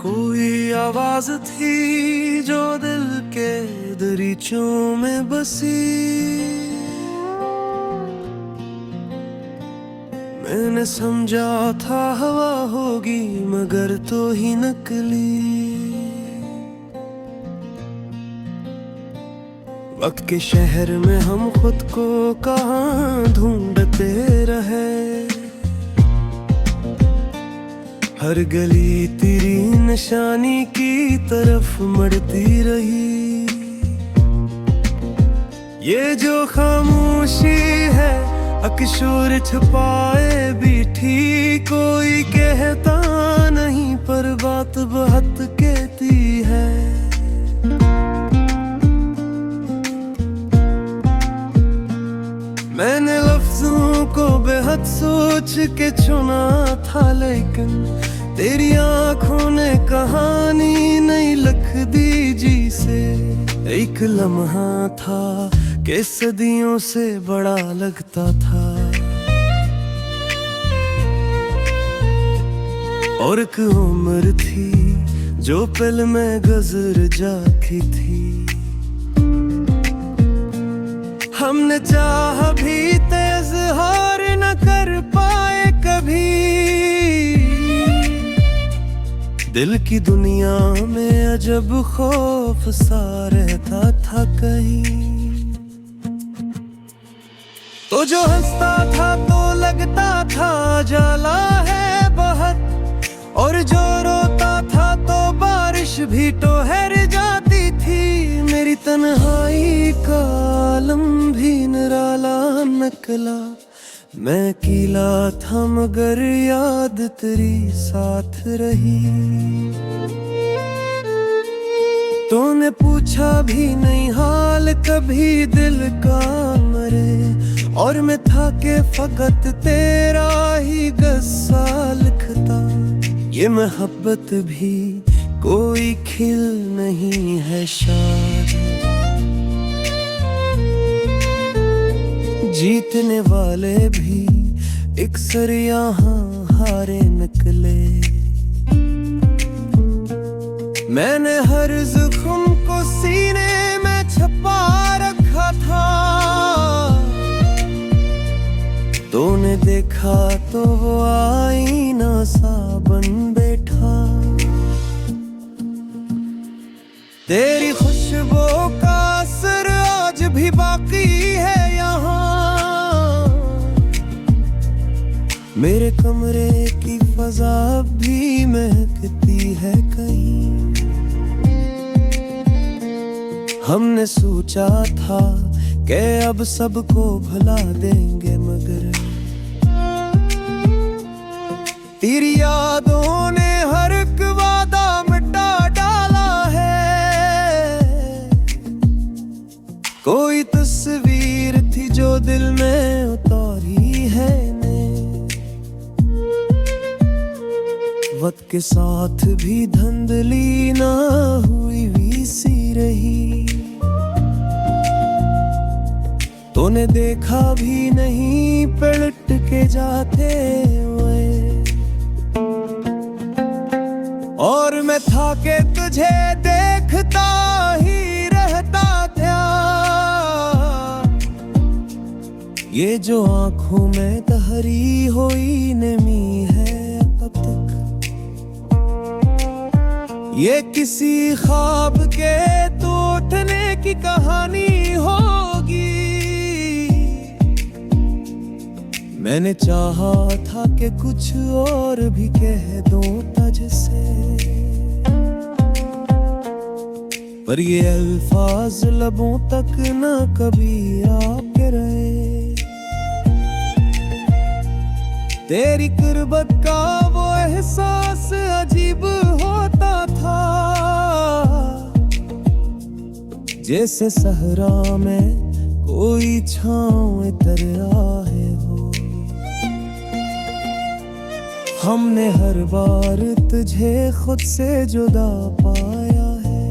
कोई आवाज थी जो दिल के दरीचों में बसी। मैंने समझा था हवा होगी मगर तो ही नकली। वक्त के शहर में हम खुद को कहाँ ढूंढते रहे। हर गली तेरी निशानी की तरफ मड़ती रही। ये जो खामोशी है अक्शोर छुपाए भी ठीक। कोई कहता नहीं पर बात बहुत कहती है। मैंने लफ्जों को बेहद सोच के चुना था, लेकिन तेरी आंखों ने कहानी नहीं लिख दी जी से। एक लम्हा था कि सदियों से बड़ा लगता था, और एक उम्र थी जो पल में गुजर जाती थी। हमने चाह भी तेज हार न कर पाए कभी। दिल की दुनिया में अजब खौफ सा रहता था कहीं। तो जो हंसता था तो लगता था जाला है बहुत, और जो रोता था तो बारिश भी ठहर जाती थी। मेरी तन्हाई का आलम भी निराला निकला। मैं कीला था मगर याद तेरी साथ रही। तूने पूछा भी नहीं हाल कभी दिल का मरे, और मैं था के फकत तेरा ही गस्सा लिखता। ये मोहब्बत भी कोई खिल नहीं है शायद। जीतने वाले भी अक्सर यहाँ हारे निकले। मैंने हर ज़ख्म को सीने में छुपा रखा था। तूने देखा तो वो आईना सा बन बैठा। तेरी खुशबू का असर आज भी बाकी है यहाँ। मेरे कमरे की फजा भी महकती है कहीं। हमने सोचा था कि अब सबको भुला देंगे, मगर तेरी यादों ने हर एक वादा मिटा डाला है। कोई तस्वीर थी जो दिल में उतारी है ने। वक्त के साथ भी धुंधली ना हुई भी सी रही। तूने देखा भी नहीं पलट के जाते हुए, और मैं था के तुझे देखता ही रहता था। ये जो आंखों में तहरी हुई नमी है अब तक, ये किसी ख्वाब के टूटने की कहानी होगी। मैंने चाहा था कि कुछ और भी कह दूं तुझसे, पर ये अल्फाज लबों तक ना कभी आके रहे। तेरी कुर्बत का वो एहसास अजीब होता था, जैसे सहरा में कोई छाँव इतर आए हो। हमने हर बार तुझे खुद से जुदा पाया है,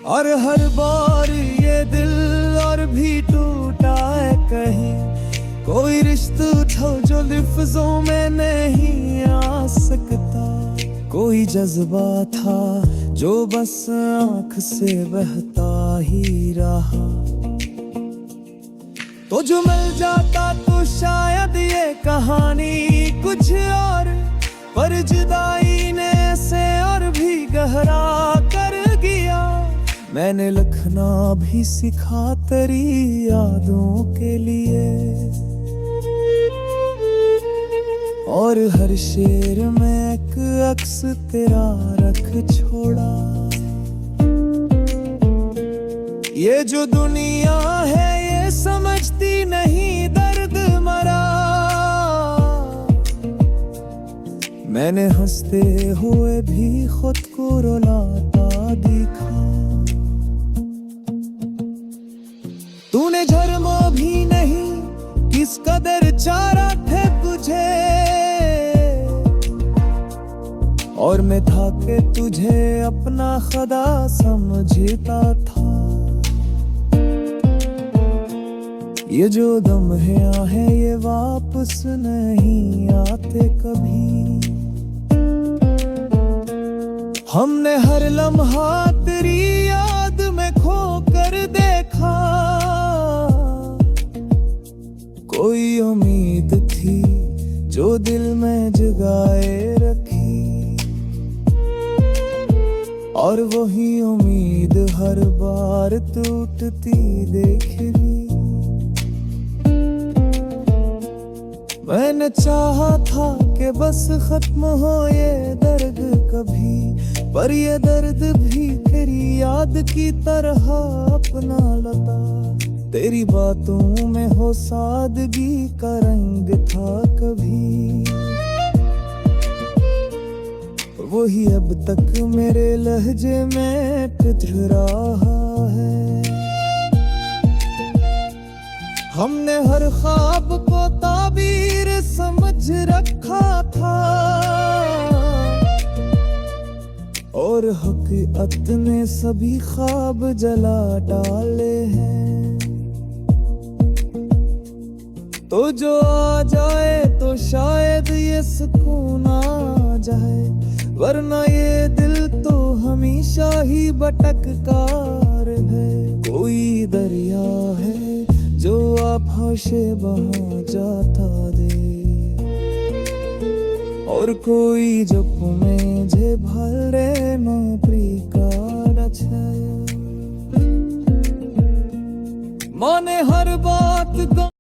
और हर बार ये दिल और भी टूटा है कहीं। कोई रिश्ता दस्त उठाओ जो लिफ्ज़ों में नहीं आ सकता। कोई जज्बा था जो बस आंख से बहता ही रहा। तो जो मिल जाता तो शायद ये कहानी कुछ और, पर जुदाई ने से और भी गहरा कर गया। मैंने लिखना भी सीखा तेरी यादों के लिए, और हर शेर में एक अक्स तेरा रख छोड़ा। ये जो दुनिया है ये समझती नहीं दर्द मरा। मैंने हंसते हुए भी खुद को रुलाता दिखा। तूने झरमो भी नहीं किस कदर चारा थे तुझे, और मैं था के तुझे अपना खुदा समझता था। ये जो दम है ये वापस नहीं आते कभी। हमने हर लम्हा तेरी याद में खो कर देखा। कोई उम्मीद थी जो दिल में जगाए रखी, और वही उम्मीद हर बार टूटती देख ली। मैंने चाहा था कि बस खत्म हो ये दर्द कभी, पर ये दर्द भी तेरी याद की तरह अपना लता। तेरी बातों में हो सादगी का रंग था कभी, वही अब तक मेरे लहजे में पिघल रहा है। हमने हर ख्वाब को ताबीर समझ रखा था, और हकीकत ने सभी ख्वाब जला डाले हैं। तो जो आ जाए तो शायद ये सुकून आ जाए, वरना ये दिल तो हमेशा ही भटककार है। कोई दरिया है जो आप होशे बहा जाता दे, और कोई जप में जे भले न प्रिकार छे। माने हर बात